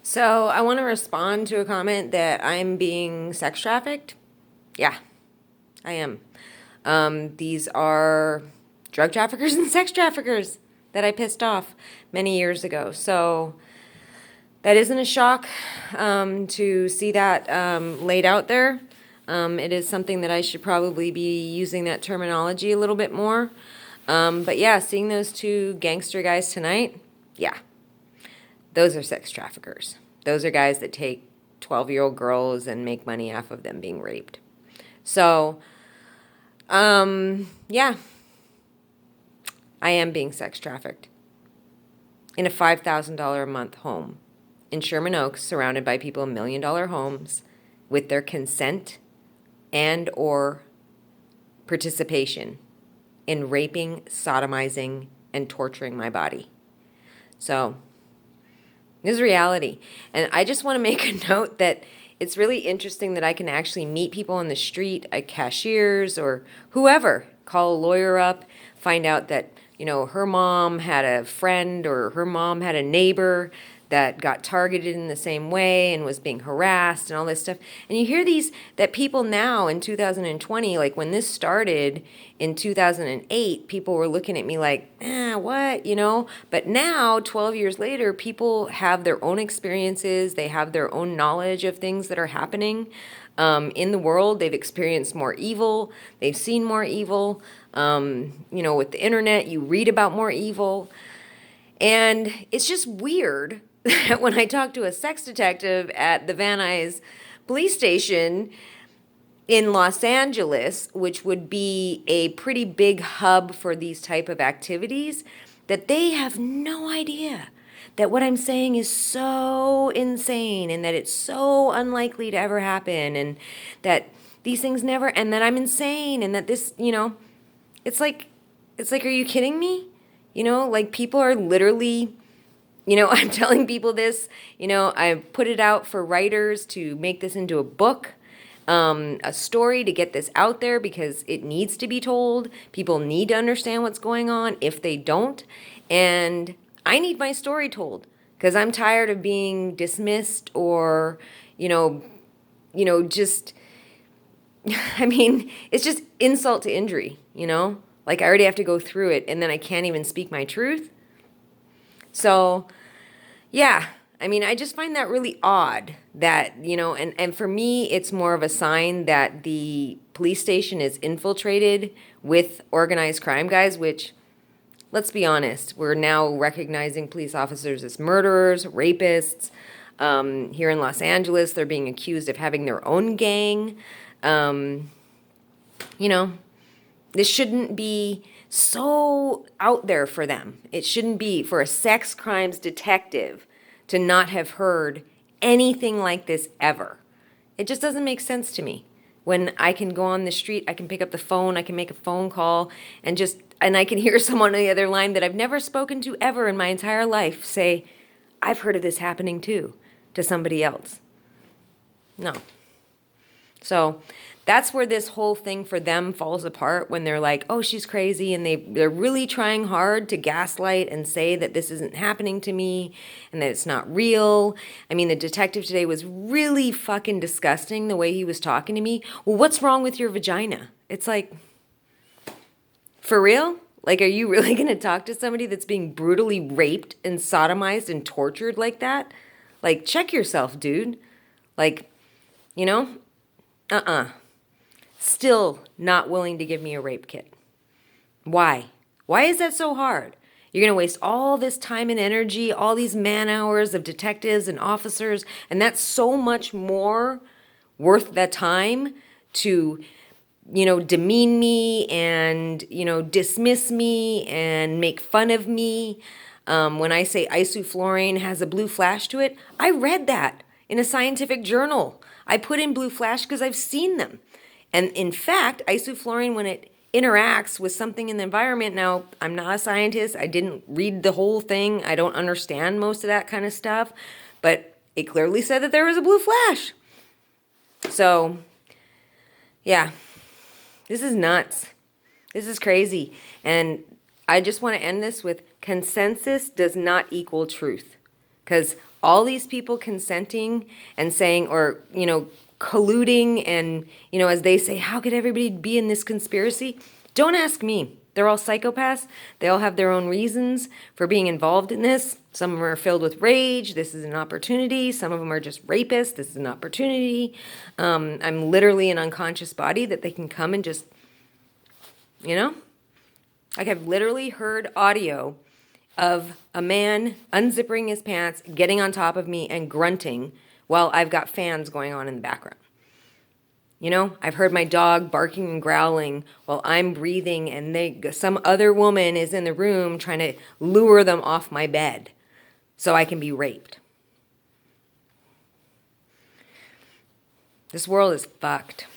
So I want to respond to a comment that I'm being sex trafficked. Yeah, I am. These are drug traffickers and sex traffickers that I pissed off many years ago. So that isn't a shock to see that laid out there. It is something that I should probably be using that terminology a little bit more. But yeah, seeing those two gangster guys tonight, yeah, those are sex traffickers. Those are guys that take 12-year-old girls and make money off of them being raped. So, yeah, I am being sex trafficked in a $5,000 a month home in Sherman Oaks, surrounded by people in $1 million homes with their consent and or participation in raping, sodomizing, and torturing my body. So, this is reality. And I just want to make a note that it's really interesting that I can actually meet people on the street, at cashiers or whoever, call a lawyer up, find out that, her mom had a friend or her mom had a neighbor that got targeted in the same way and was being harassed and all this stuff. And you hear that people now in 2020, like when this started in 2008, people were looking at me like, what, But now, 12 years later, people have their own experiences. They have their own knowledge of things that are happening in the world. They've experienced more evil. They've seen more evil. With the internet, you read about more evil. And it's just weird that when I talk to a sex detective at the Van Nuys police station in Los Angeles, which would be a pretty big hub for these type of activities, that they have no idea that what I'm saying is so insane and that it's so unlikely to ever happen and that these things never, and that I'm insane and that this, it's like, are you kidding me? Like people are literally, I'm telling people this, I put it out for writers to make this into a book, a story to get this out there because it needs to be told. People need to understand what's going on if they don't. And I need my story told because I'm tired of being dismissed or, just, I mean, it's just insult to injury, Like I already have to go through it and then I can't even speak my truth. So, yeah, I mean, I just find that really odd that, and for me, it's more of a sign that the police station is infiltrated with organized crime guys, which, let's be honest, we're now recognizing police officers as murderers, rapists. Here in Los Angeles, they're being accused of having their own gang. This shouldn't be so out there for them. It shouldn't be for a sex crimes detective to not have heard anything like this ever. It just doesn't make sense to me. When I can go on the street, I can pick up the phone, I can make a phone call, and I can hear someone on the other line that I've never spoken to ever in my entire life say, I've heard of this happening too, to somebody else. No. So that's where this whole thing for them falls apart when they're like, oh, she's crazy. And they're really trying hard to gaslight and say that this isn't happening to me and that it's not real. I mean, the detective today was really fucking disgusting the way he was talking to me. Well, what's wrong with your vagina? It's like, for real? Like, are you really going to talk to somebody that's being brutally raped and sodomized and tortured like that? Like, check yourself, dude. Like, Still not willing to give me a rape kit. Why? Why is that so hard? You're going to waste all this time and energy, all these man hours of detectives and officers, and that's so much more worth that time to, demean me and, dismiss me and make fun of me. When I say isoflurane has a blue flash to it, I read that in a scientific journal. I put in blue flash because I've seen them. And in fact, isoflurane, when it interacts with something in the environment, now I'm not a scientist, I didn't read the whole thing, I don't understand most of that kind of stuff, but it clearly said that there was a blue flash. So, yeah, this is nuts. This is crazy. And I just want to end this with consensus does not equal truth. Because all these people consenting and saying, or, colluding and, as they say, how could everybody be in this conspiracy? Don't ask me. They're all psychopaths. They all have their own reasons for being involved in this. Some of them are filled with rage. This is an opportunity. Some of them are just rapists. This is an opportunity. I'm literally an unconscious body that they can come and just, like I've literally heard audio of a man unzipping his pants, getting on top of me and grunting while I've got fans going on in the background. I've heard my dog barking and growling while I'm breathing, and some other woman is in the room trying to lure them off my bed so I can be raped. This world is fucked.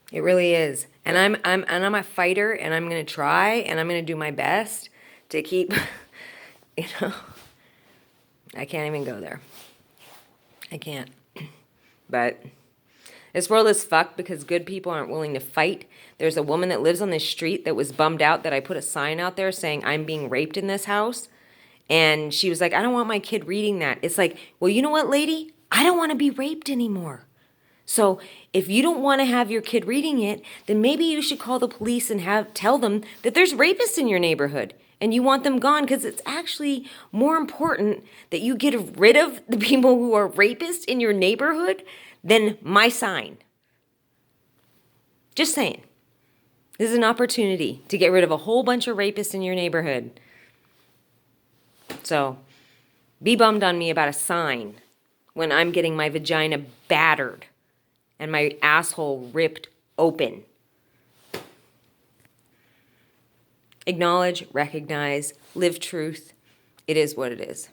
It really is. And I'm a fighter, and I'm going to try, and I'm going to do my best to keep, I can't even go there. I can't. But this world is fucked because good people aren't willing to fight. There's a woman that lives on this street that was bummed out that I put a sign out there saying I'm being raped in this house. And she was like, I don't want my kid reading that. It's like, well, you know what, lady? I don't want to be raped anymore. So if you don't want to have your kid reading it, then maybe you should call the police and tell them that there's rapists in your neighborhood and you want them gone, because it's actually more important that you get rid of the people who are rapists in your neighborhood than my sign. Just saying. This is an opportunity to get rid of a whole bunch of rapists in your neighborhood. So be bummed on me about a sign when I'm getting my vagina battered and my asshole ripped open. Acknowledge, recognize, live truth. It is what it is.